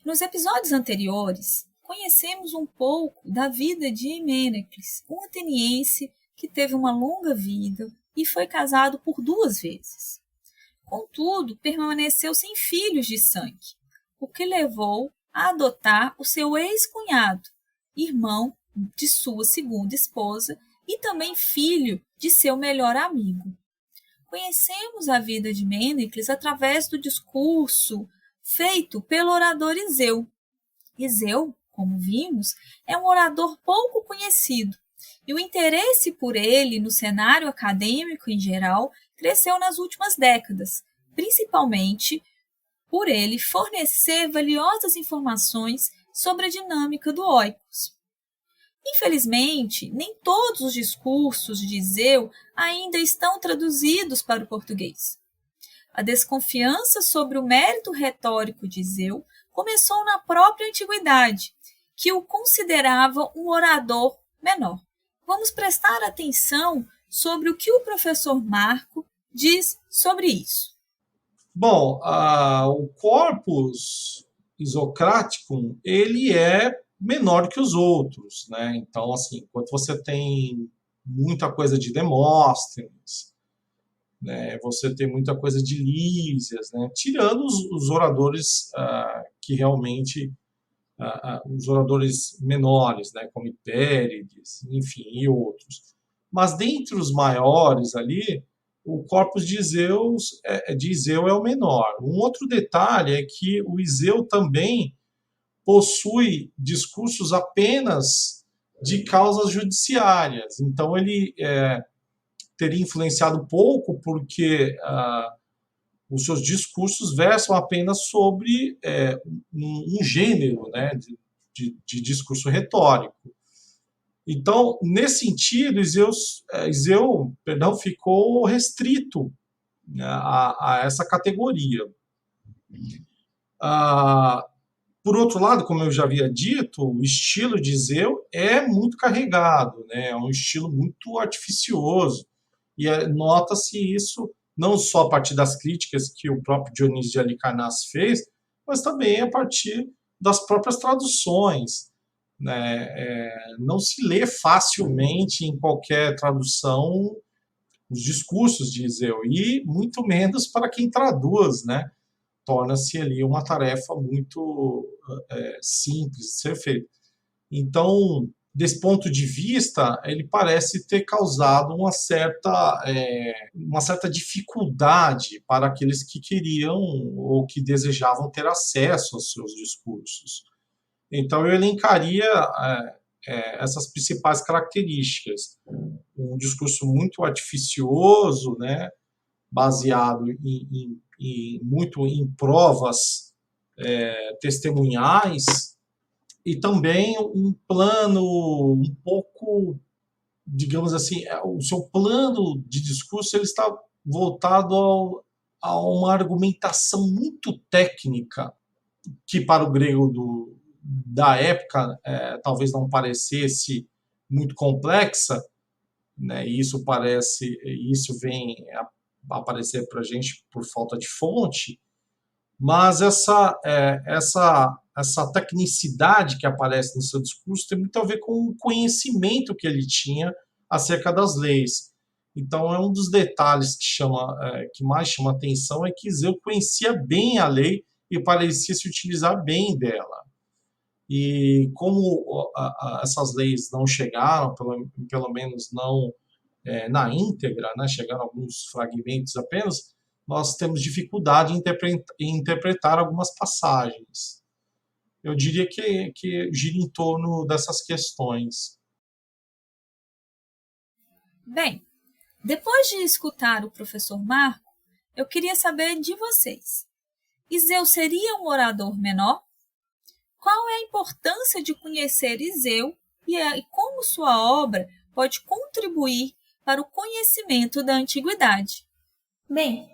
Nos episódios anteriores, conhecemos um pouco da vida de Mênecles, um ateniense que teve uma longa vida e foi casado por 2 vezes. Contudo, permaneceu sem filhos de sangue, o que levou a adotar o seu ex-cunhado, irmão de sua segunda esposa e também filho de seu melhor amigo. Conhecemos a vida de Mênecles através do discurso feito pelo orador Iseu. Iseu, como vimos, é um orador pouco conhecido, e o interesse por ele no cenário acadêmico em geral cresceu nas últimas décadas, principalmente por ele fornecer valiosas informações sobre a dinâmica do oikos. Infelizmente, nem todos os discursos de Iseu ainda estão traduzidos para o português. A desconfiança sobre o mérito retórico de Iseu começou na própria antiguidade, que o considerava um orador menor. Vamos prestar atenção sobre o que o professor Marco diz sobre isso. Bom, o corpus isocrático, ele é menor que os outros, né? Então, assim, enquanto você tem muita coisa de Demóstenes, né, você tem muita coisa de Lísias, né? Tirando os oradores que realmente os oradores menores, né, como Hipérides, enfim, e outros. Mas dentre os maiores ali, o corpus de Iseu é o menor. Um outro detalhe é que o Iseu também possui discursos apenas de causas judiciárias. Então, ele teria influenciado pouco porque os seus discursos versam apenas sobre um gênero, né, de discurso retórico. Então, nesse sentido, Iseu ficou restrito, né, a essa categoria. Por outro lado, como eu já havia dito, o estilo de Iseu é muito carregado, né, é um estilo muito artificioso, e nota-se isso não só a partir das críticas que o próprio Dionísio de Halicarnasso fez, mas também a partir das próprias traduções, né? Não se lê facilmente em qualquer tradução os discursos de Iseu, e muito menos para quem traduz, né? Torna-se ali uma tarefa muito simples de ser feita. Então, desse ponto de vista, ele parece ter causado uma certa dificuldade para aqueles que queriam ou que desejavam ter acesso aos seus discursos. Então, eu elencaria essas principais características. Um discurso muito artificioso, né, baseado muito em provas testemunhais, e também um plano um pouco, digamos assim, o seu plano de discurso ele está voltado a uma argumentação muito técnica, que para o grego da época talvez não parecesse muito complexa, né? Isso vem a aparecer para a gente por falta de fonte, mas essa tecnicidade que aparece no seu discurso tem muito a ver com o conhecimento que ele tinha acerca das leis. Então, é um dos detalhes que mais chama atenção, é que Zeu conhecia bem a lei e parecia se utilizar bem dela. E como essas leis não chegaram, pelo menos não na íntegra, né, chegaram alguns fragmentos apenas, nós temos dificuldade em interpretar algumas passagens. Eu diria que gira em torno dessas questões. Bem, depois de escutar o professor Marco, eu queria saber de vocês. Iseu seria um orador menor? Qual é a importância de conhecer Iseu e como sua obra pode contribuir para o conhecimento da antiguidade? Bem,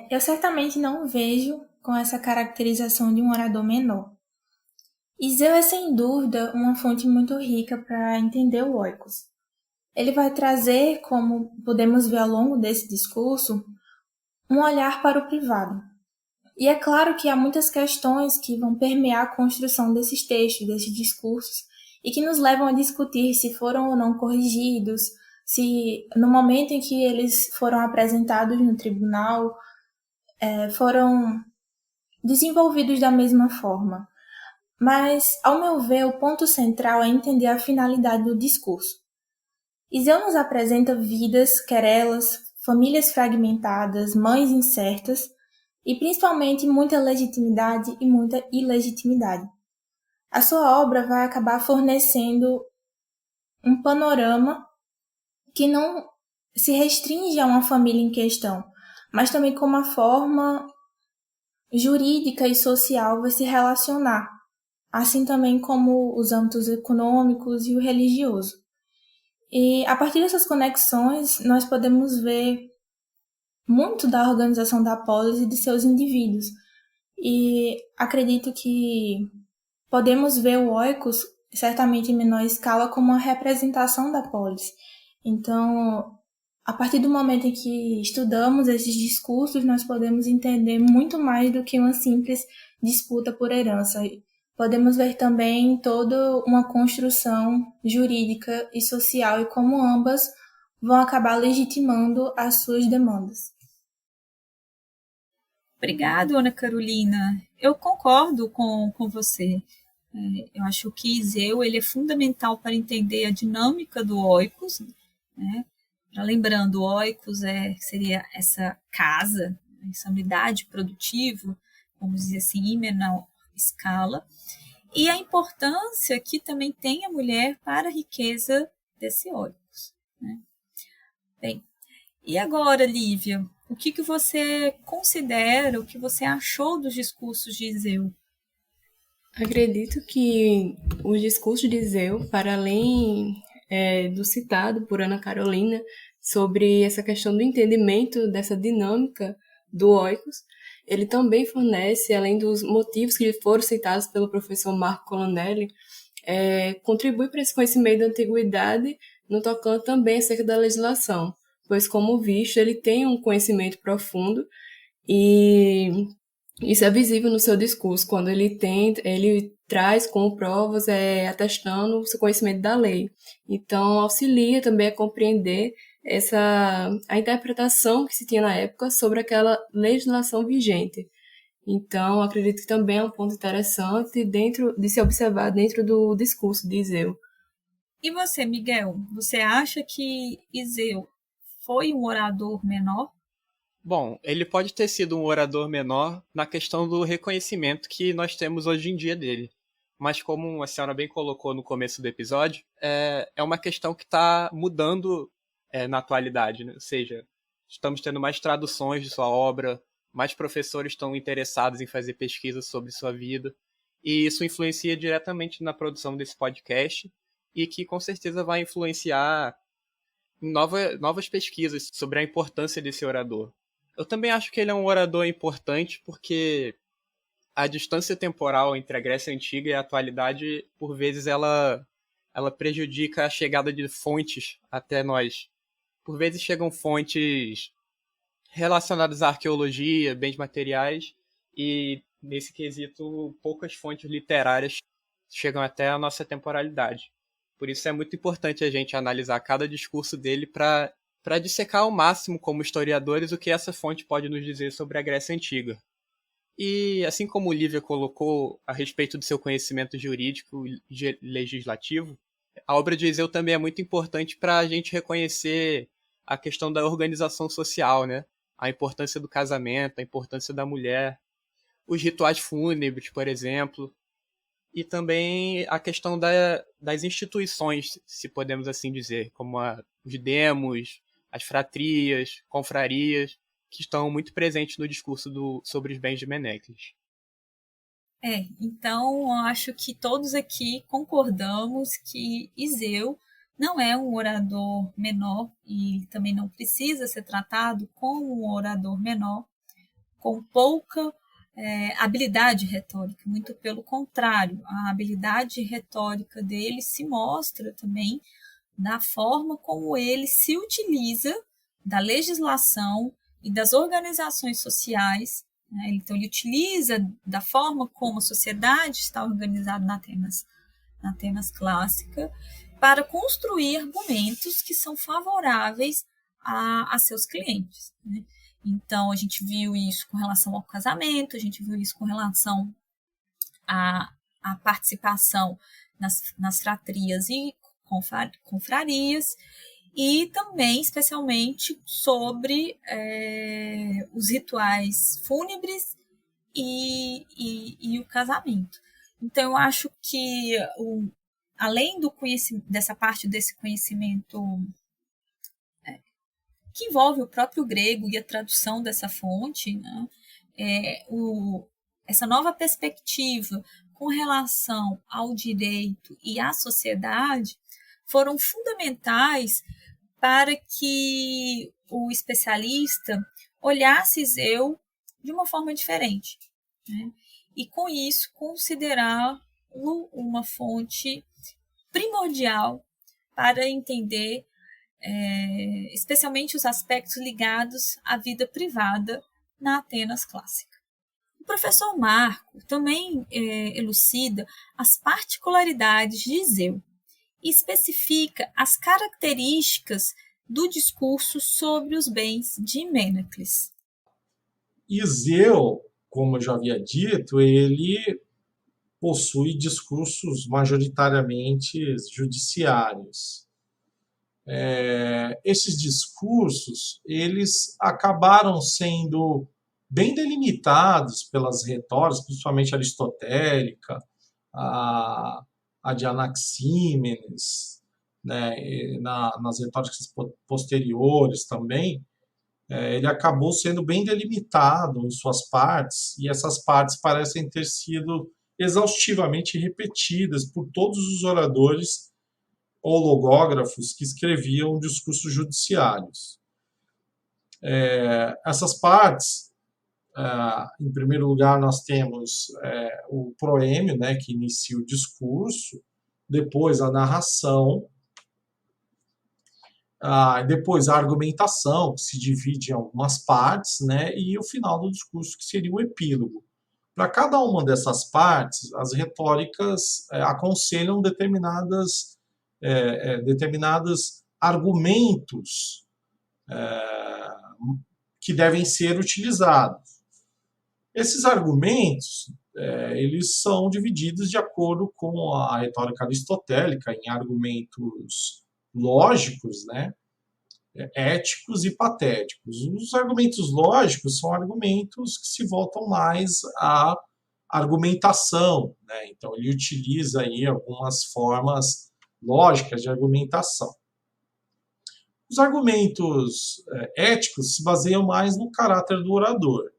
eu certamente não vejo com essa caracterização de um orador menor. Iseu é sem dúvida uma fonte muito rica para entender o oikos. Ele vai trazer, como podemos ver ao longo desse discurso, um olhar para o privado. E é claro que há muitas questões que vão permear a construção desses textos, desses discursos, e que nos levam a discutir se foram ou não corrigidos, se no momento em que eles foram apresentados no tribunal, foram desenvolvidos da mesma forma. Mas, ao meu ver, o ponto central é entender a finalidade do discurso. Iseu nos apresenta vidas, querelas, famílias fragmentadas, mães incertas e principalmente muita legitimidade e muita ilegitimidade. A sua obra vai acabar fornecendo um panorama que não se restringe a uma família em questão, mas também como a forma jurídica e social vai se relacionar, assim também como os âmbitos econômicos e o religioso. E a partir dessas conexões, nós podemos ver muito da organização da polis e de seus indivíduos. E acredito que podemos ver o oikos, certamente em menor escala, como uma representação da polis. Então, a partir do momento em que estudamos esses discursos, nós podemos entender muito mais do que uma simples disputa por herança. Podemos ver também toda uma construção jurídica e social e como ambas vão acabar legitimando as suas demandas. Obrigada, Ana Carolina. Eu concordo com você. Eu acho que Iseu ele é fundamental para entender a dinâmica do oikos, né? Lembrando, o oikos seria essa casa, essa unidade produtiva, vamos dizer assim, em menor escala, e a importância que também tem a mulher para a riqueza desse oikos, né? Bem, e agora, Lívia, o que você considera, o que você achou dos discursos de Iseu? Acredito que os discursos de Iseu, para além do citado por Ana Carolina, sobre essa questão do entendimento dessa dinâmica do oikos, ele também fornece, além dos motivos que foram citados pelo professor Marco Colandelli, contribui para esse conhecimento da antiguidade, no tocante também acerca da legislação, pois, como visto, ele tem um conhecimento profundo e isso é visível no seu discurso, quando ele traz como provas, atestando o seu conhecimento da lei. Então, auxilia também a compreender a interpretação que se tinha na época sobre aquela legislação vigente. Então, acredito que também é um ponto interessante de se observar dentro do discurso de Iseu. E você, Miguel, você acha que Iseu foi um orador menor? Bom, ele pode ter sido um orador menor na questão do reconhecimento que nós temos hoje em dia dele. Mas como a senhora bem colocou no começo do episódio, é uma questão que está mudando na atualidade, né? Ou seja, estamos tendo mais traduções de sua obra, mais professores estão interessados em fazer pesquisas sobre sua vida, e isso influencia diretamente na produção desse podcast, e que com certeza vai influenciar em novas pesquisas sobre a importância desse orador. Eu também acho que ele é um orador importante porque a distância temporal entre a Grécia Antiga e a atualidade, por vezes, ela prejudica a chegada de fontes até nós. Por vezes chegam fontes relacionadas à arqueologia, bens materiais, e nesse quesito poucas fontes literárias chegam até a nossa temporalidade. Por isso é muito importante a gente analisar cada discurso dele para dissecar ao máximo, como historiadores, o que essa fonte pode nos dizer sobre a Grécia Antiga. E, assim como Lívia colocou a respeito do seu conhecimento jurídico e legislativo, a obra de Iseu também é muito importante para a gente reconhecer a questão da organização social, né? A importância do casamento, a importância da mulher, os rituais fúnebres, por exemplo, e também a questão das instituições, se podemos assim dizer, como os demos, as fratrias, confrarias, que estão muito presentes no discurso sobre os bens de Menecles. Então eu acho que todos aqui concordamos que Iseu não é um orador menor e também não precisa ser tratado como um orador menor, com pouca habilidade retórica, muito pelo contrário, a habilidade retórica dele se mostra também na forma como ele se utiliza da legislação e das organizações sociais né? Então, ele utiliza da forma como a sociedade está organizada na Atenas clássica para construir argumentos que são favoráveis a seus clientes, né? Então, a gente viu isso com relação ao casamento, a gente viu isso com relação à participação nas fratrias e confrarias, e também, especialmente, sobre os rituais fúnebres e o casamento. Então, eu acho que, além dessa parte desse conhecimento que envolve o próprio grego e a tradução dessa fonte, né, essa nova perspectiva com relação ao direito e à sociedade foram fundamentais para que o especialista olhasse Zeu de uma forma diferente, né? E, com isso, considerá-lo uma fonte primordial para entender especialmente os aspectos ligados à vida privada na Atenas clássica. O professor Marco também elucida as particularidades de Zeu e especifica as características do discurso sobre os bens de Mènacles. E Zeu, como eu já havia dito, ele possui discursos majoritariamente judiciários. Esses discursos, eles acabaram sendo bem delimitados pelas retóricas, principalmente aristotélica, a de Anaxímenes, né, nas retóricas posteriores também. Ele acabou sendo bem delimitado em suas partes, e essas partes parecem ter sido exaustivamente repetidas por todos os oradores ou logógrafos que escreviam discursos judiciários. Essas partes, em primeiro lugar, nós temos o proêmio, né, que inicia o discurso, depois a narração, depois a argumentação, que se divide em algumas partes, né, e o final do discurso, que seria o epílogo. Para cada uma dessas partes, as retóricas aconselham determinados argumentos que devem ser utilizados. Esses argumentos eles são divididos de acordo com a retórica aristotélica em argumentos lógicos, né, éticos e patéticos. Os argumentos lógicos são argumentos que se voltam mais à argumentação, né? Então ele utiliza aí algumas formas lógicas de argumentação. Os argumentos éticos se baseiam mais no caráter do orador,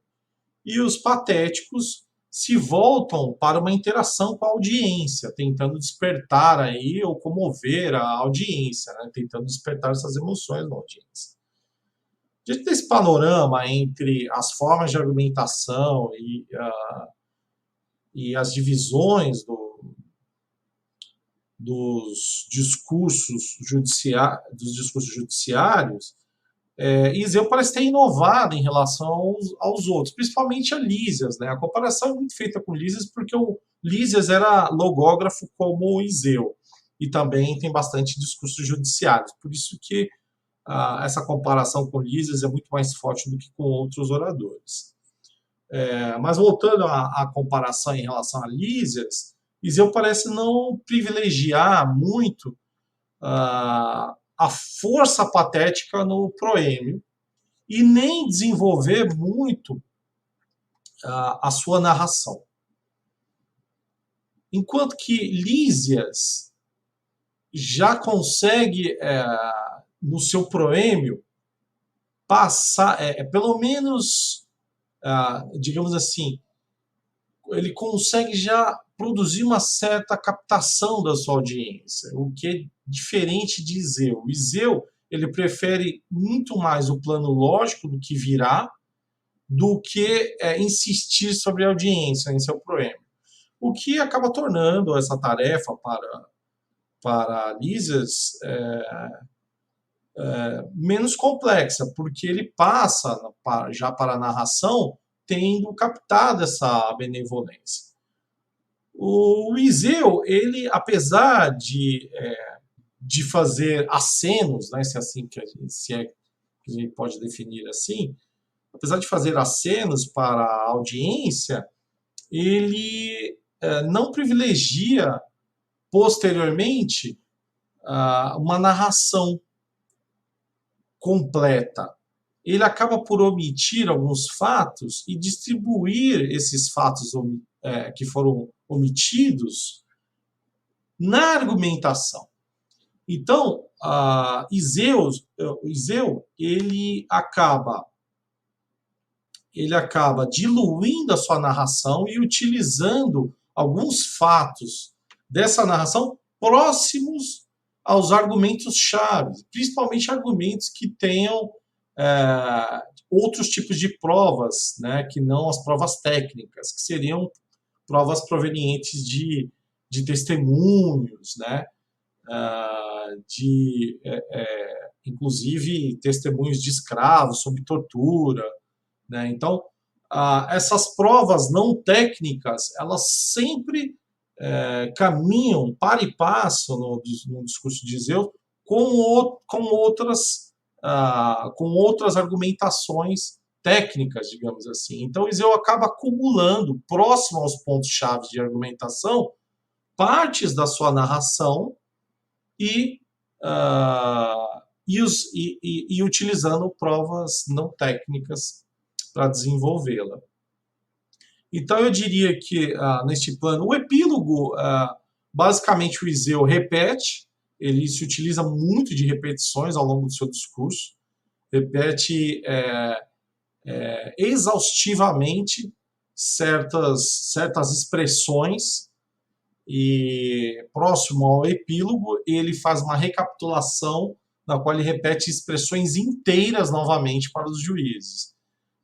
e os patéticos se voltam para uma interação com a audiência, tentando despertar aí ou comover a audiência, né? Tentando despertar essas emoções na audiência. Diante desse panorama entre as formas de argumentação e as divisões dos discursos judiciários, Zeu parece ter inovado em relação aos outros, principalmente a Lísias, né? A comparação é muito feita com Lísias porque o Lísias era logógrafo como o Zeu, e também tem bastante discursos judiciários. Por isso que essa comparação com Lísias é muito mais forte do que com outros oradores. Mas voltando à comparação em relação a Lísias, Zeu parece não privilegiar muito a força patética no proêmio e nem desenvolver muito a sua narração. Enquanto que Lísias já consegue, no seu proêmio, passar, pelo menos, digamos assim, ele consegue já produzir uma certa captação da sua audiência, o que é diferente de Zeu. E Zeu, ele prefere muito mais o plano lógico do que virá, do que insistir sobre a audiência em seu proêmio. O que acaba tornando essa tarefa para Lísias menos complexa, porque ele passa já para a narração tendo captado essa benevolência. O Iseu, ele, apesar de fazer acenos, né, se é que a gente pode definir assim, apesar de fazer acenos para a audiência, ele não privilegia posteriormente uma narração completa. Ele acaba por omitir alguns fatos e distribuir esses fatos que foram omitidos na argumentação. Então, Iseu ele acaba diluindo a sua narração e utilizando alguns fatos dessa narração próximos aos argumentos-chave, principalmente argumentos que tenham outros tipos de provas, né, que não as provas técnicas, que seriam provas provenientes de testemunhos, né, inclusive testemunhos de escravos sob tortura, né? Então, essas provas não técnicas, elas sempre caminham para e passo no discurso de Iseu com outras argumentações técnicas, digamos assim. Então, Iseu acaba acumulando, próximo aos pontos-chave de argumentação, partes da sua narração e utilizando provas não técnicas para desenvolvê-la. Então, eu diria que, neste plano, o epílogo, basicamente, o Iseu repete, ele se utiliza muito de repetições ao longo do seu discurso, repete exaustivamente certas expressões, e próximo ao epílogo, ele faz uma recapitulação na qual ele repete expressões inteiras novamente para os juízes.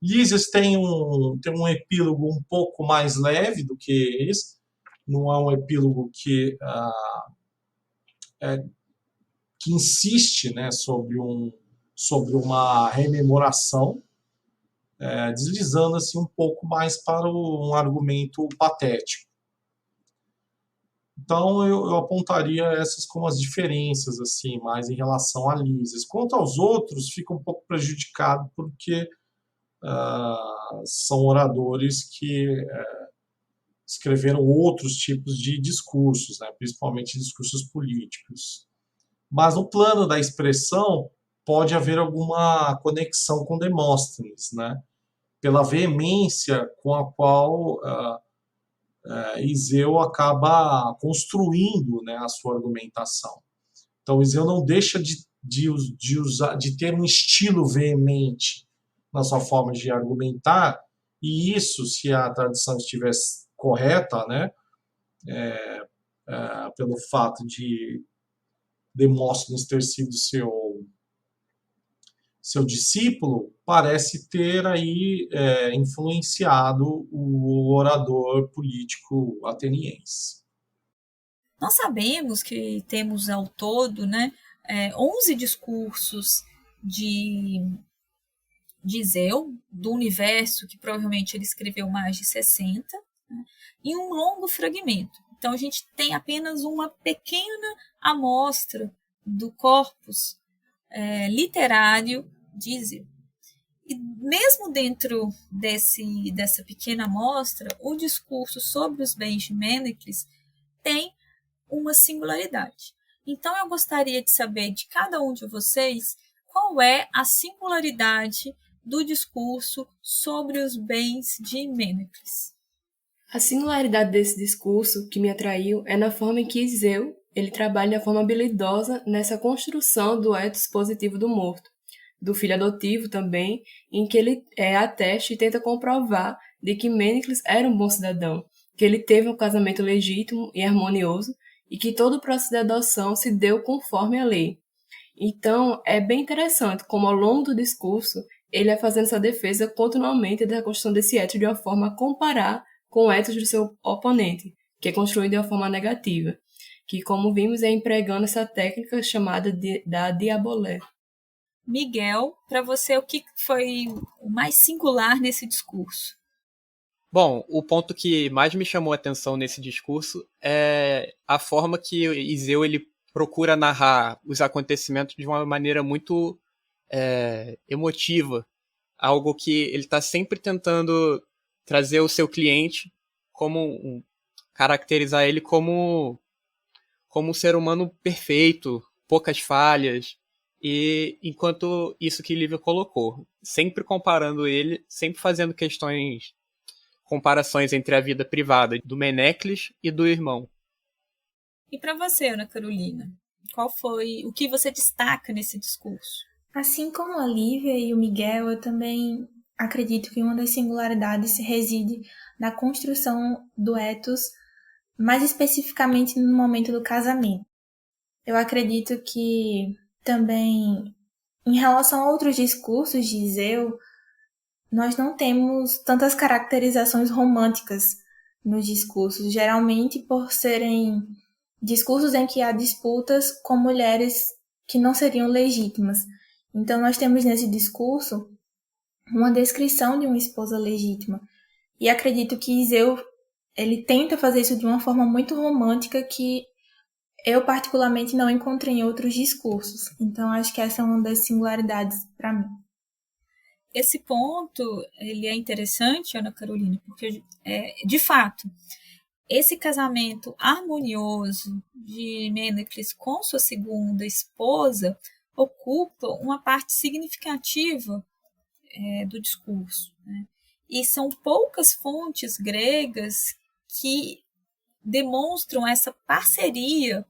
Lísias tem um epílogo um pouco mais leve do que esse, não é um epílogo que insiste, né, sobre uma rememoração, deslizando assim, um pouco mais para um argumento patético. Então, eu apontaria essas como as diferenças, assim, mais em relação a Lísias. Quanto aos outros, fica um pouco prejudicado, porque são oradores que escreveram outros tipos de discursos, né, principalmente discursos políticos. Mas no plano da expressão, pode haver alguma conexão com Demóstenes, né, pela veemência com a qual Iseu acaba construindo, né, a sua argumentação. Então, Iseu não deixa de ter um estilo veemente na sua forma de argumentar, e isso, se a tradição estivesse correta, né, pelo fato de Demóstenes ter sido seu discípulo, parece ter aí influenciado o orador político ateniense. Nós sabemos que temos ao todo, né, 11 discursos de Iseu, do universo, que provavelmente ele escreveu mais de 60, né, e um longo fragmento. Então, a gente tem apenas uma pequena amostra do corpus literário de Iseu. E mesmo dentro dessa pequena amostra, o discurso sobre os bens de Mênecles tem uma singularidade. Então, eu gostaria de saber de cada um de vocês qual é a singularidade do discurso sobre os bens de Mênecles. A singularidade desse discurso que me atraiu é na forma em que Iseu ele trabalha de forma habilidosa nessa construção do ethos positivo do morto, do filho adotivo também, em que ele atesta e tenta comprovar de que Mênecles era um bom cidadão, que ele teve um casamento legítimo e harmonioso e que todo o processo de adoção se deu conforme a lei. Então, é bem interessante como ao longo do discurso ele vai fazendo essa defesa continuamente da construção desse ethos de uma forma a comparar com o ethos do seu oponente, que é construído de uma forma negativa, que, como vimos, é empregando essa técnica chamada da diabolé. Miguel, para você, o que foi o mais singular nesse discurso? Bom, o ponto que mais me chamou a atenção nesse discurso é a forma que Iseu ele procura narrar os acontecimentos de uma maneira muito emotiva, algo que ele está sempre tentando trazer o seu cliente caracterizar ele como um ser humano perfeito, poucas falhas, e enquanto isso que Lívia colocou, sempre comparando ele, sempre fazendo comparações entre a vida privada do Menecles e do irmão. E para você, Ana Carolina, qual foi o que você destaca nesse discurso? Assim como a Lívia e o Miguel, eu também acredito que uma das singularidades reside na construção do ethos, mais especificamente no momento do casamento. Eu acredito que também, em relação a outros discursos de Iseu, nós não temos tantas caracterizações românticas nos discursos, geralmente por serem discursos em que há disputas com mulheres que não seriam legítimas. Então nós temos nesse discurso uma descrição de uma esposa legítima. E acredito que Iseu, ele tenta fazer isso de uma forma muito romântica que eu particularmente não encontrei em outros discursos. Então acho que essa é uma das singularidades para mim. Esse ponto ele é interessante, Ana Carolina, porque, de fato, esse casamento harmonioso de Mênecles com sua segunda esposa ocupa uma parte significativa do discurso, né? E são poucas fontes gregas que demonstram essa parceria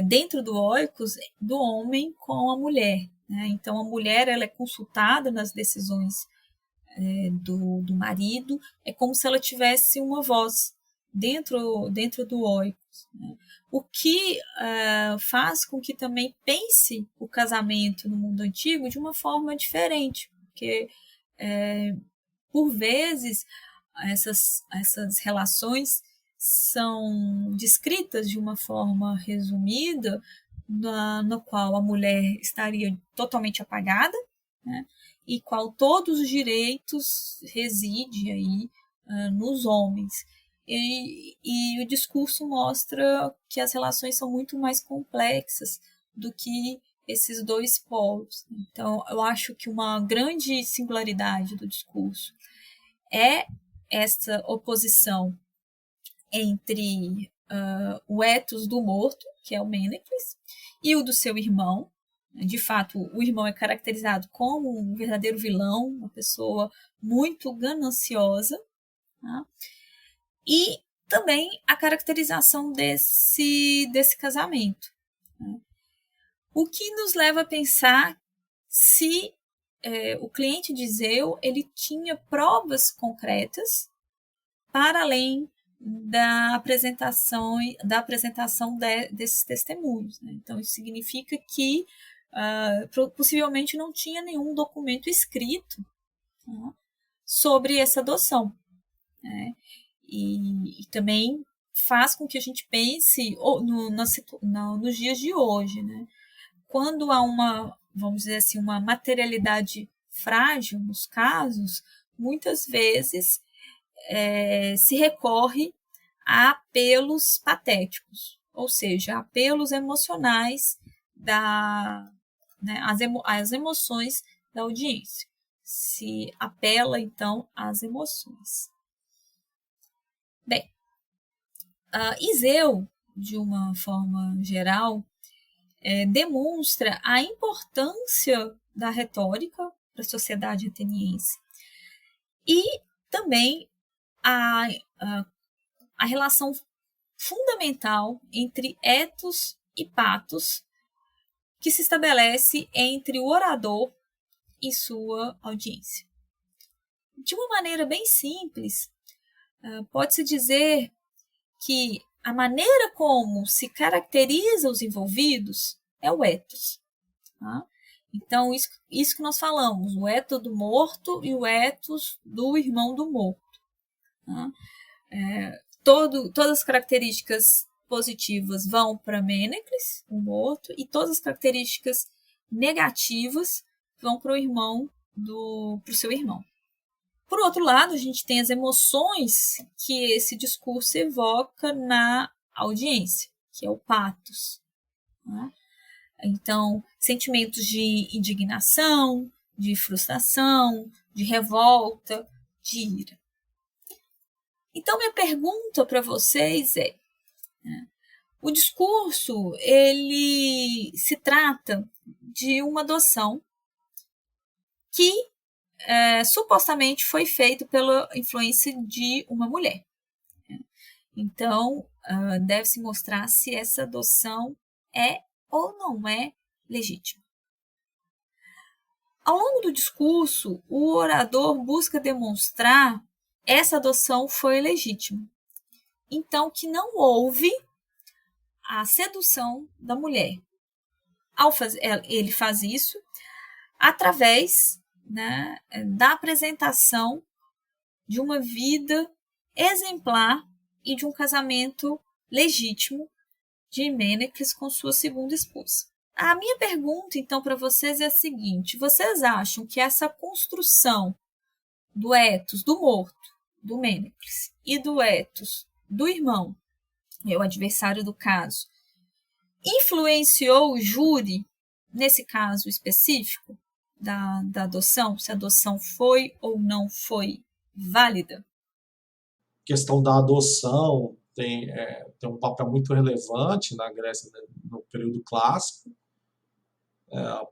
dentro do oikos do homem com a mulher, né? Então a mulher ela é consultada nas decisões do marido, é como se ela tivesse uma voz dentro do oikos, né? O que faz com que também pense o casamento no mundo antigo de uma forma diferente, porque por vezes essas relações são descritas de uma forma resumida, na qual a mulher estaria totalmente apagada, né, e qual todos os direitos residem aí nos homens. E o discurso mostra que as relações são muito mais complexas do que esses dois polos. Então, eu acho que uma grande singularidade do discurso é essa oposição entre o ethos do morto, que é o Mênecles, e o do seu irmão. De fato, o irmão é caracterizado como um verdadeiro vilão, uma pessoa muito gananciosa, tá? E também a caracterização desse casamento, né? O que nos leva a pensar se o cliente de Iseu ele tinha provas concretas para além da apresentação desses testemunhos, né? Então, isso significa que possivelmente não tinha nenhum documento escrito, né, sobre essa adoção, né? E também faz com que a gente pense nos dias de hoje, né? Quando há vamos dizer assim, uma materialidade frágil nos casos, muitas vezes se recorre a apelos patéticos, ou seja, apelos emocionais às emoções da audiência. Se apela, então, às emoções. Bem, Iseu, de uma forma geral, demonstra a importância da retórica para a sociedade ateniense e também a relação fundamental entre ethos e pathos que se estabelece entre o orador e sua audiência. De uma maneira bem simples, pode-se dizer que a maneira como se caracteriza os envolvidos é o ethos, tá? Então, isso que nós falamos, o ethos do morto e o ethos do irmão do morto. Tá? Todas as características positivas vão para Mênecles, o morto, e todas as características negativas vão para o irmão para o seu irmão. Por outro lado, a gente tem as emoções que esse discurso evoca na audiência, que é o patos, né? Então, sentimentos de indignação, de frustração, de revolta, de ira. Então, minha pergunta para vocês é, né, o discurso, ele se trata de uma adoção que supostamente foi feito pela influência de uma mulher. Então, deve-se mostrar se essa adoção é ou não é legítima. Ao longo do discurso, o orador busca demonstrar essa adoção foi legítima. Então, que não houve a sedução da mulher. Ele faz isso através, né, da apresentação de uma vida exemplar e de um casamento legítimo de Mênecles com sua segunda esposa. A minha pergunta, então, para vocês é a seguinte: vocês acham que essa construção do ethos do morto, do Mênecles, e do ethos do irmão, o adversário do caso, influenciou o júri, nesse caso específico, da adoção, se a adoção foi ou não foi válida? A questão da adoção tem um papel muito relevante na Grécia no período clássico,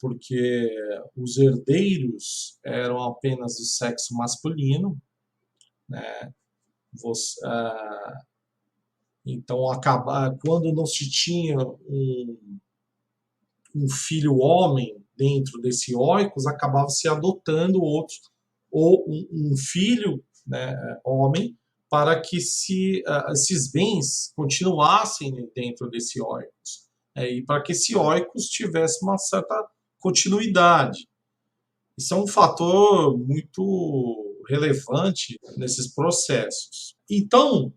porque os herdeiros eram apenas do sexo masculino, né? Então, quando não se tinha um filho homem dentro desse oikos, acabava se adotando outros, ou um filho, né, homem, para que esses bens continuassem dentro desse oikos, e para que esse oikos tivesse uma certa continuidade. Isso é um fator muito relevante nesses processos. Então,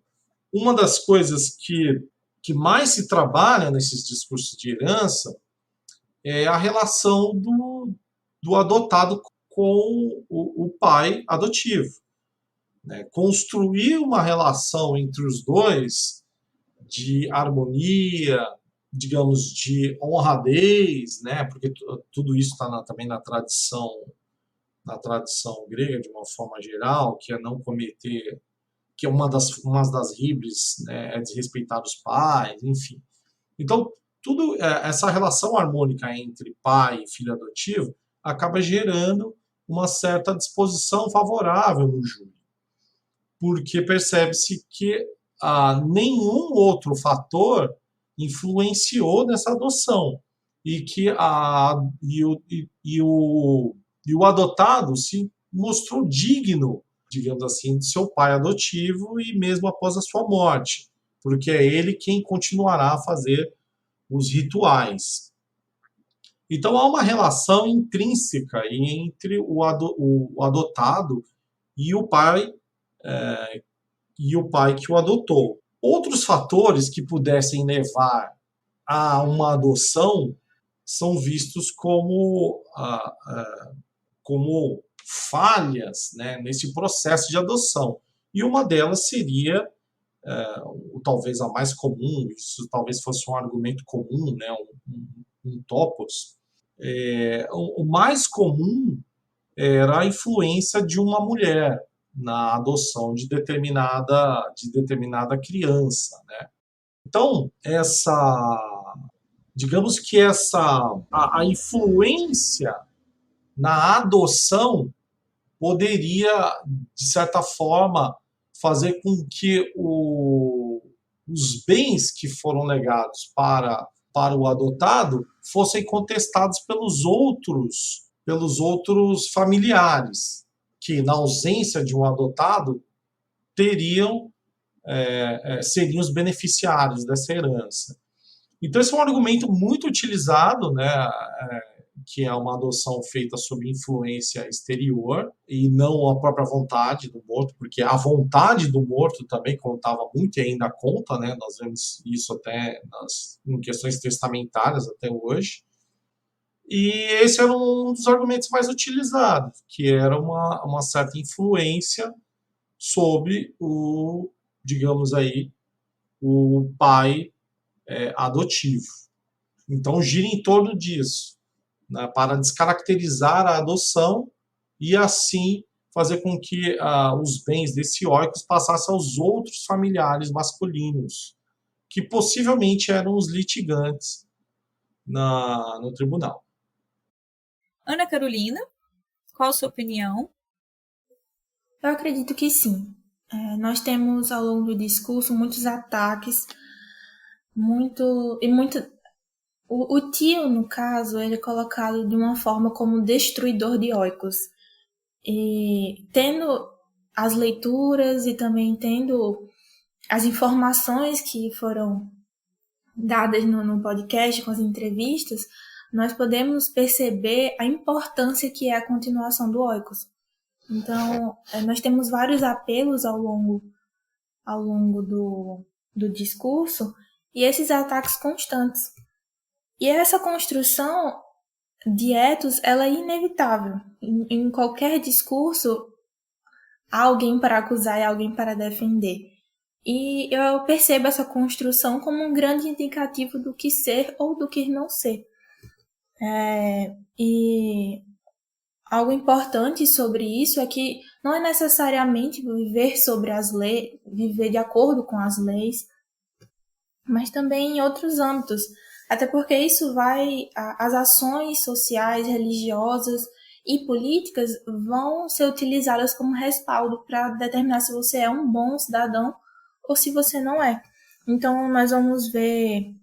uma das coisas que mais se trabalha nesses discursos de herança é a relação do adotado com o pai adotivo, né? Construir uma relação entre os dois de harmonia, digamos, de honradez, né? Porque tudo isso está também na tradição grega, de uma forma geral, que é não cometer, que é uma das híbris, né, é desrespeitar os pais, enfim. Então, essa relação harmônica entre pai e filho adotivo acaba gerando uma certa disposição favorável no júri, porque percebe-se que nenhum outro fator influenciou nessa adoção e que o adotado se mostrou digno, digamos assim, de seu pai adotivo e mesmo após a sua morte, porque é ele quem continuará a fazer os rituais. Então há uma relação intrínseca entre o adotado e o pai que o adotou. Outros fatores que pudessem levar a uma adoção são vistos como falhas, né, nesse processo de adoção. E uma delas seria, talvez a mais comum, isso talvez fosse um argumento comum, né, um topos. O mais comum era a influência de uma mulher na adoção de determinada criança, né? Então, digamos que a influência na adoção poderia, de certa forma, fazer com que os bens que foram legados para o adotado fossem contestados pelos outros familiares, que, na ausência de um adotado, seriam os beneficiários dessa herança. Então, esse é um argumento muito utilizado, né, que é uma adoção feita sob influência exterior e não a própria vontade do morto, porque a vontade do morto também contava muito e ainda conta, né? Nós vemos isso até em questões testamentárias até hoje. E esse era um dos argumentos mais utilizados, que era uma certa influência sobre o, digamos aí, o pai adotivo. Então gira em torno disso, né, para descaracterizar a adoção e assim fazer com que os bens desse Oikos passassem aos outros familiares masculinos, que possivelmente eram os litigantes no tribunal. Ana Carolina, qual a sua opinião? Eu acredito que sim. Nós temos ao longo do discurso muitos ataques, o tio, no caso, ele é colocado de uma forma como destruidor de Oikos. E tendo as leituras e também tendo as informações que foram dadas no podcast, com as entrevistas, nós podemos perceber a importância que é a continuação do Oikos. Então, nós temos vários apelos ao longo do discurso e esses ataques constantes. E essa construção de ethos, ela é inevitável. Em qualquer discurso, há alguém para acusar e alguém para defender. E eu percebo essa construção como um grande indicativo do que ser ou do que não ser. E algo importante sobre isso é que não é necessariamente viver sobre as leis, viver de acordo com as leis, mas também em outros âmbitos. Até porque isso as ações sociais, religiosas e políticas vão ser utilizadas como respaldo para determinar se você é um bom cidadão ou se você não é. Então, nós vamos ver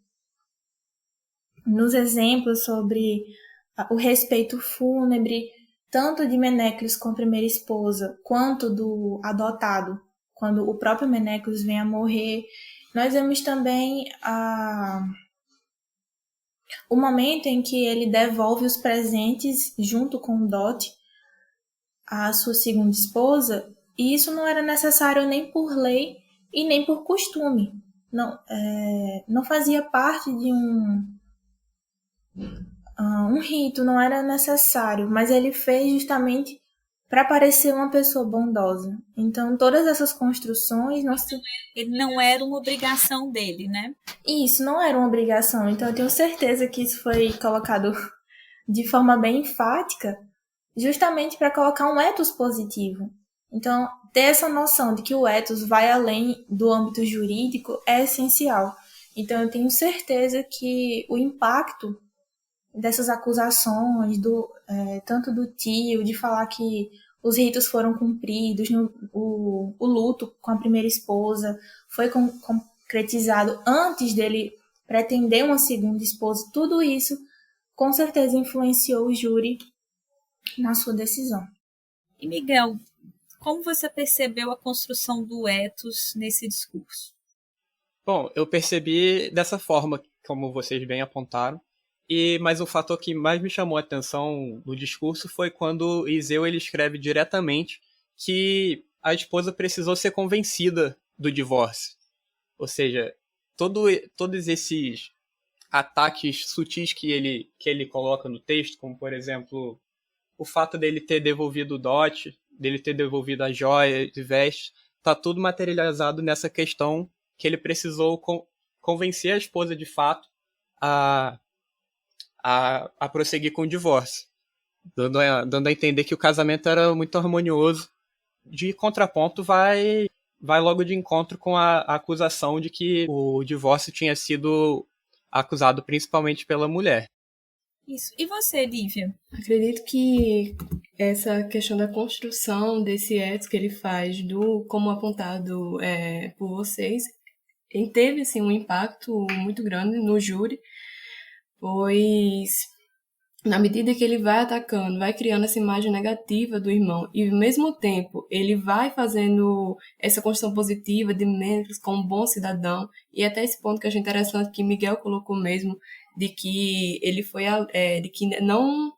nos exemplos sobre o respeito fúnebre, tanto de Menecles com a primeira esposa, quanto do adotado, quando o próprio Menecles vem a morrer. Nós vemos também o momento em que ele devolve os presentes junto com o dote à sua segunda esposa, e isso não era necessário nem por lei e nem por costume. Não fazia parte de um rito, não era necessário, mas ele fez justamente para parecer uma pessoa bondosa. Então, todas essas construções... Ele não era uma obrigação dele, né? Isso, não era uma obrigação. Então, eu tenho certeza que isso foi colocado de forma bem enfática, justamente para colocar um ethos positivo. Então, ter essa noção de que o ethos vai além do âmbito jurídico é essencial. Então, eu tenho certeza que o impacto dessas acusações, tanto do tio, de falar que os ritos foram cumpridos, o luto com a primeira esposa foi concretizado antes dele pretender uma segunda esposa, tudo isso com certeza influenciou o júri na sua decisão. E Miguel, como você percebeu a construção do ethos nesse discurso? Bom, eu percebi dessa forma, como vocês bem apontaram, mas o fator que mais me chamou a atenção no discurso foi quando Iseu ele escreve diretamente que a esposa precisou ser convencida do divórcio. Ou seja, todos esses ataques sutis que ele coloca no texto, como por exemplo o fato dele ter devolvido o dote, dele ter devolvido a joia de vestes, está tudo materializado nessa questão que ele precisou convencer a esposa de fato a prosseguir com o divórcio, dando a entender que o casamento era muito harmonioso. De contraponto, vai logo de encontro com a acusação de que o divórcio tinha sido acusado principalmente pela mulher. Isso. E você, Lívia? Acredito que essa questão da construção desse ethos que ele faz, como apontado por vocês, teve assim, um impacto muito grande no júri, pois na medida que ele vai atacando, vai criando essa imagem negativa do irmão e ao mesmo tempo ele vai fazendo essa construção positiva de Menecles como um bom cidadão, e até esse ponto que eu achei interessante que Miguel colocou mesmo, de que ele de que não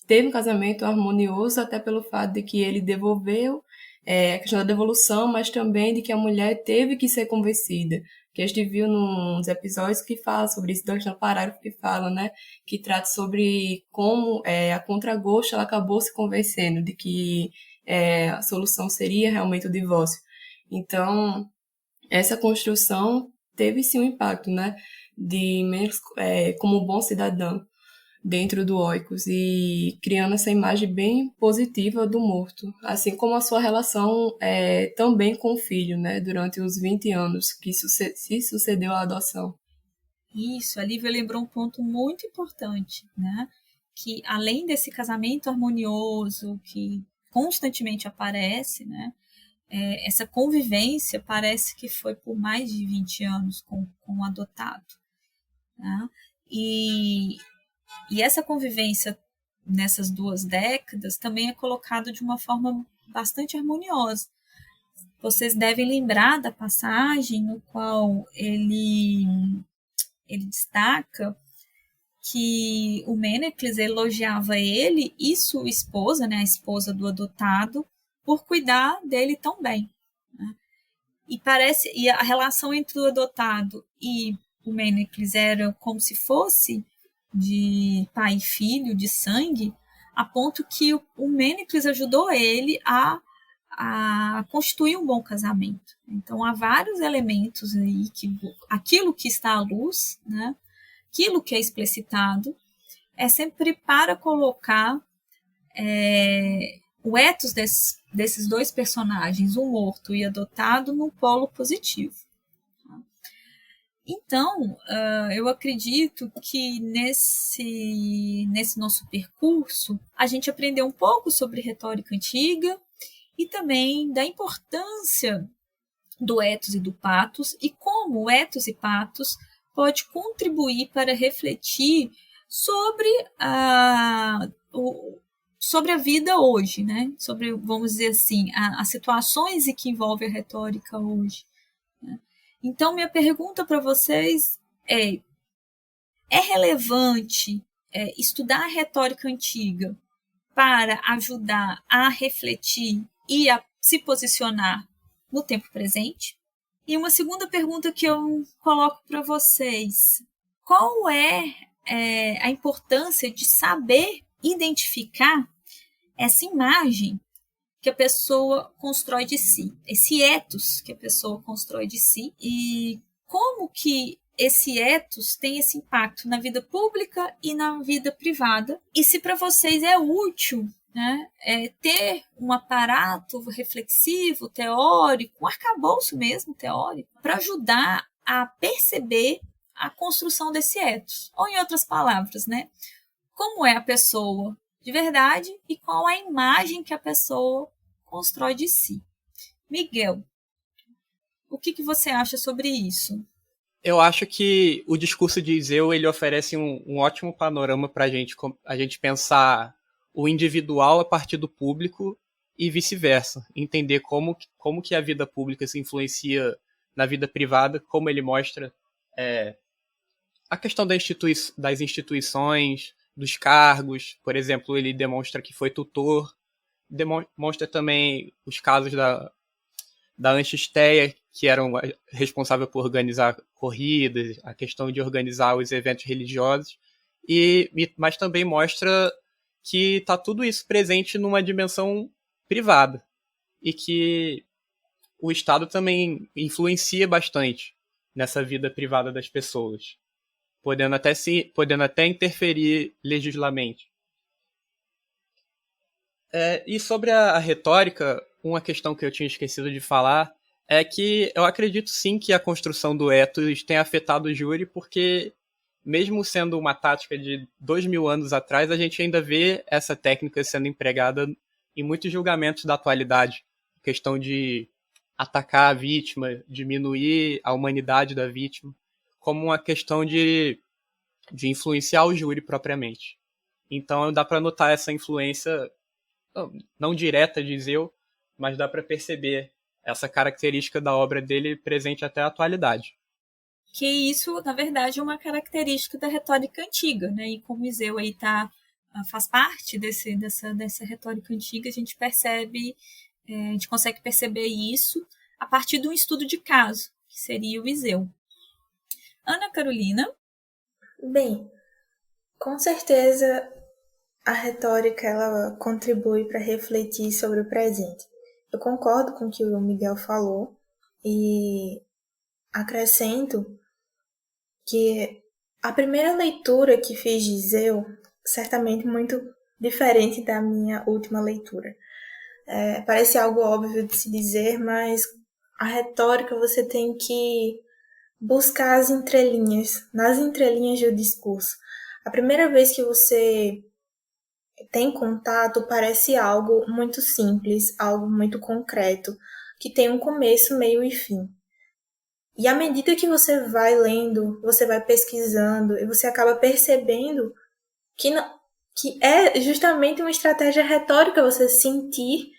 teve um casamento harmonioso, até pelo fato de que ele devolveu a questão da devolução, mas também de que a mulher teve que ser convencida, que a gente viu nos episódios que fala sobre isso, dois no parágrafo que fala, né, que trata sobre como a contragosto ela acabou se convencendo de que a solução seria realmente o divórcio. Então, essa construção teve sim um impacto, né, de Menecles como um bom cidadão dentro do Oikos e criando essa imagem bem positiva do morto, assim como a sua relação também com o filho, né, durante os 20 anos que se sucedeu à adoção. Isso, a Lívia lembrou um ponto muito importante, né, que além desse casamento harmonioso que constantemente aparece, né, essa convivência parece que foi por mais de 20 anos com o adotado, né, e essa convivência nessas 2 décadas também é colocada de uma forma bastante harmoniosa. Vocês devem lembrar da passagem no qual ele destaca que o Menecles elogiava ele e sua esposa, né, a esposa do adotado, por cuidar dele tão bem, né? E a relação entre o adotado e o Menecles era como se fosse de pai e filho, de sangue, a ponto que o Menecles ajudou ele a constituir um bom casamento. Então, há vários elementos aí, aquilo que está à luz, né, aquilo que é explicitado, é sempre para colocar o ethos desses 2 personagens, o morto e adotado, no polo positivo. Então, eu acredito que nesse nosso percurso, a gente aprendeu um pouco sobre retórica antiga e também da importância do ethos e do pathos e como o ethos e pathos pode contribuir para refletir sobre sobre a vida hoje, né? Sobre, vamos dizer assim, as situações em que envolve a retórica hoje. Então, minha pergunta para vocês é relevante estudar a retórica antiga para ajudar a refletir e a se posicionar no tempo presente? E uma segunda pergunta que eu coloco para vocês: qual é a importância de saber identificar essa imagem que a pessoa constrói de si, esse ethos que a pessoa constrói de si, e como que esse ethos tem esse impacto na vida pública e na vida privada, e se para vocês é útil, né, ter um aparato reflexivo, teórico, um arcabouço mesmo teórico, para ajudar a perceber a construção desse ethos. Ou, em outras palavras, né, como é a pessoa de verdade e qual a imagem que a pessoa constrói de si. Miguel, o que você acha sobre isso? Eu acho que o discurso de Iseu ele oferece um ótimo panorama para a gente pensar o individual a partir do público e vice-versa. Entender como que a vida pública se influencia na vida privada, como ele mostra a questão das instituições, dos cargos. Por exemplo, ele demonstra que foi tutor, demonstra também os casos da Anchisteia, que eram responsáveis por organizar corridas, a questão de organizar os eventos religiosos, mas também mostra que está tudo isso presente numa dimensão privada e que o Estado também influencia bastante nessa vida privada das pessoas, podendo até interferir legislamente. E sobre a retórica, uma questão que eu tinha esquecido de falar é que eu acredito sim que a construção do ethos tenha afetado o júri, porque mesmo sendo uma tática de 2000 anos atrás, a gente ainda vê essa técnica sendo empregada em muitos julgamentos da atualidade. A questão de atacar a vítima, diminuir a humanidade da vítima, como uma questão de influenciar o júri propriamente. Então dá para notar essa influência não direta de Iseu, mas dá para perceber essa característica da obra dele presente até a atualidade. Que isso, na verdade, é uma característica da retórica antiga, né? E como Iseu aí faz parte dessa retórica antiga, a gente consegue perceber isso a partir de um estudo de caso, que seria o Iseu. Ana Carolina? Bem, com certeza a retórica ela contribui para refletir sobre o presente. Eu concordo com o que o Miguel falou e acrescento que a primeira leitura que fiz de Zeu, certamente muito diferente da minha última leitura. Parece algo óbvio de se dizer, mas a retórica você tem que buscar as entrelinhas, nas entrelinhas do discurso. A primeira vez que você tem contato parece algo muito simples, algo muito concreto, que tem um começo, meio e fim. E à medida que você vai lendo, você vai pesquisando e você acaba percebendo que, que é justamente uma estratégia retórica você sentir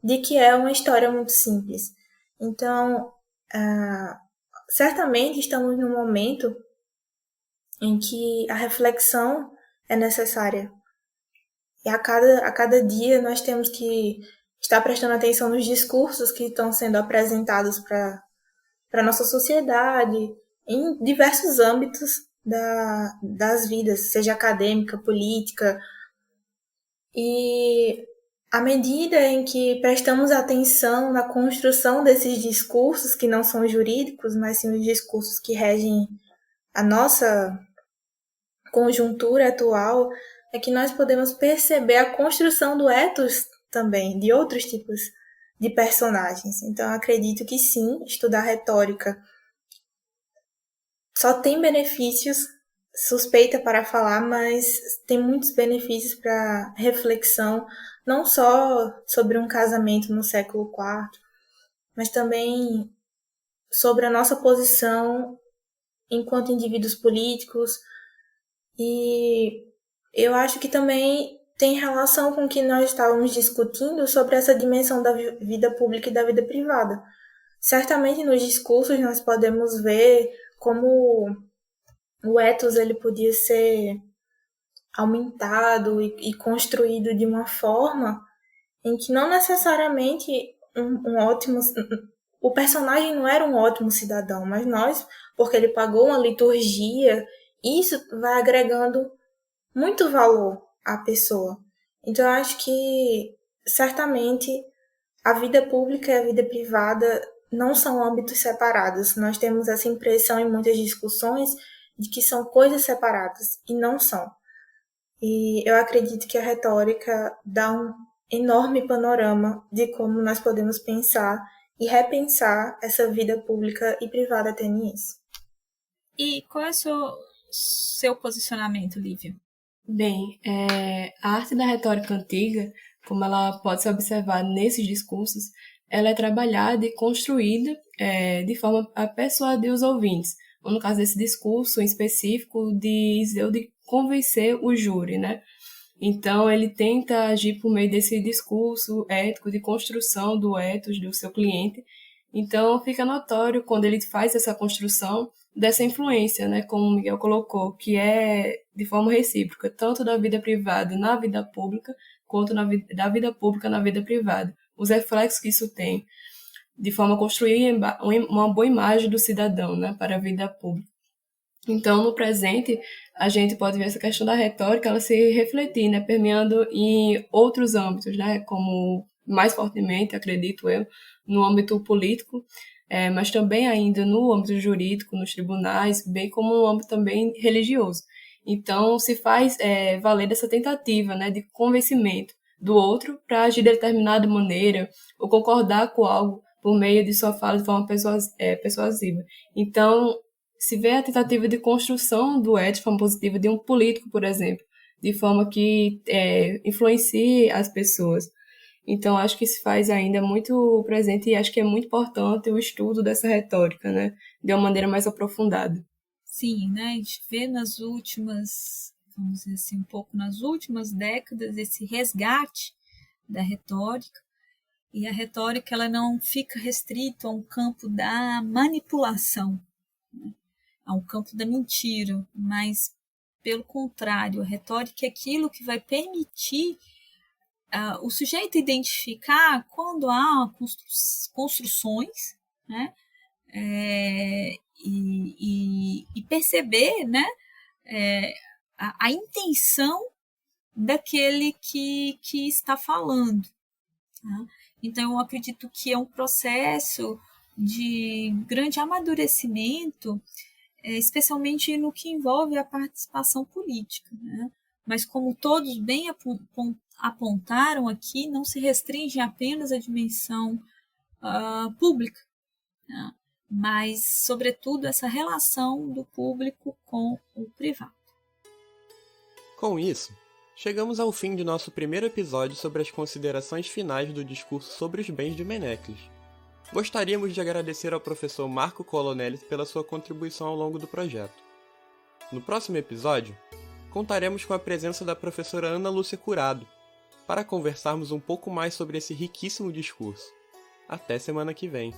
de que é uma história muito simples. Então, certamente estamos num momento em que a reflexão é necessária. E a cada dia nós temos que estar prestando atenção nos discursos que estão sendo apresentados para a nossa sociedade, em diversos âmbitos das vidas, seja acadêmica, política. E à medida em que prestamos atenção na construção desses discursos, que não são jurídicos, mas sim os discursos que regem a nossa conjuntura atual, é que nós podemos perceber a construção do ethos também, de outros tipos de personagens. Então, acredito que sim, estudar retórica só tem benefícios, suspeita para falar, mas tem muitos benefícios para reflexão, não só sobre um casamento no século IV, mas também sobre a nossa posição enquanto indivíduos políticos. E eu acho que também tem relação com o que nós estávamos discutindo sobre essa dimensão da vida pública e da vida privada. Certamente nos discursos nós podemos ver como o ethos ele podia ser aumentado e construído de uma forma em que não necessariamente um ótimo... O personagem não era um ótimo cidadão, mas nós, porque ele pagou uma liturgia, isso vai agregando muito valor à pessoa. Então, eu acho que, certamente, a vida pública e a vida privada não são âmbitos separados. Nós temos essa impressão em muitas discussões de que são coisas separadas, e não são. E eu acredito que a retórica dá um enorme panorama de como nós podemos pensar e repensar essa vida pública e privada ateniense. E qual é o seu posicionamento, Lívia? Bem, a arte da retórica antiga, como ela pode ser observada nesses discursos, ela é trabalhada e construída de forma a persuadir os ouvintes. Ou no caso desse discurso em específico, de convencer o júri, né? Então, ele tenta agir por meio desse discurso ético de construção do ethos do seu cliente. Então, fica notório quando ele faz essa construção dessa influência, né, como o Miguel colocou, que é de forma recíproca, tanto da vida privada na vida pública, quanto da vida pública na vida privada. Os reflexos que isso tem, de forma a construir uma boa imagem do cidadão, né, para a vida pública. Então, no presente, a gente pode ver essa questão da retórica, ela se refletir, né, permeando em outros âmbitos, né, como mais fortemente, acredito eu, no âmbito político, mas também ainda no âmbito jurídico, nos tribunais, bem como no âmbito também religioso. Então, se faz valer dessa tentativa, né, de convencimento do outro para agir de determinada maneira ou concordar com algo por meio de sua fala de forma persuasiva. Então, se vê a tentativa de construção do ethos de forma positiva de um político, por exemplo, de forma que influencie as pessoas. Então, acho que se faz ainda muito presente e acho que é muito importante o estudo dessa retórica, né, de uma maneira mais aprofundada. Sim, né, a gente vê nas últimas, vamos dizer assim, um pouco nas últimas décadas, esse resgate da retórica, e a retórica ela não fica restrita a um campo da manipulação, né? A um campo da mentira, mas, pelo contrário, a retórica é aquilo que vai permitir o sujeito identificar quando há construções, né, e perceber, né, a intenção daquele que está falando. Tá? Então, eu acredito que é um processo de grande amadurecimento, especialmente no que envolve a participação política. Né? Mas, como todos bem apontaram aqui, não se restringe apenas à dimensão pública, né? Mas, sobretudo, essa relação do público com o privado. Com isso, chegamos ao fim de nosso primeiro episódio sobre as considerações finais do discurso sobre os bens de Menecles. Gostaríamos de agradecer ao professor Marco Colonelli pela sua contribuição ao longo do projeto. No próximo episódio, contaremos com a presença da professora Ana Lúcia Curado, para conversarmos um pouco mais sobre esse riquíssimo discurso. Até semana que vem!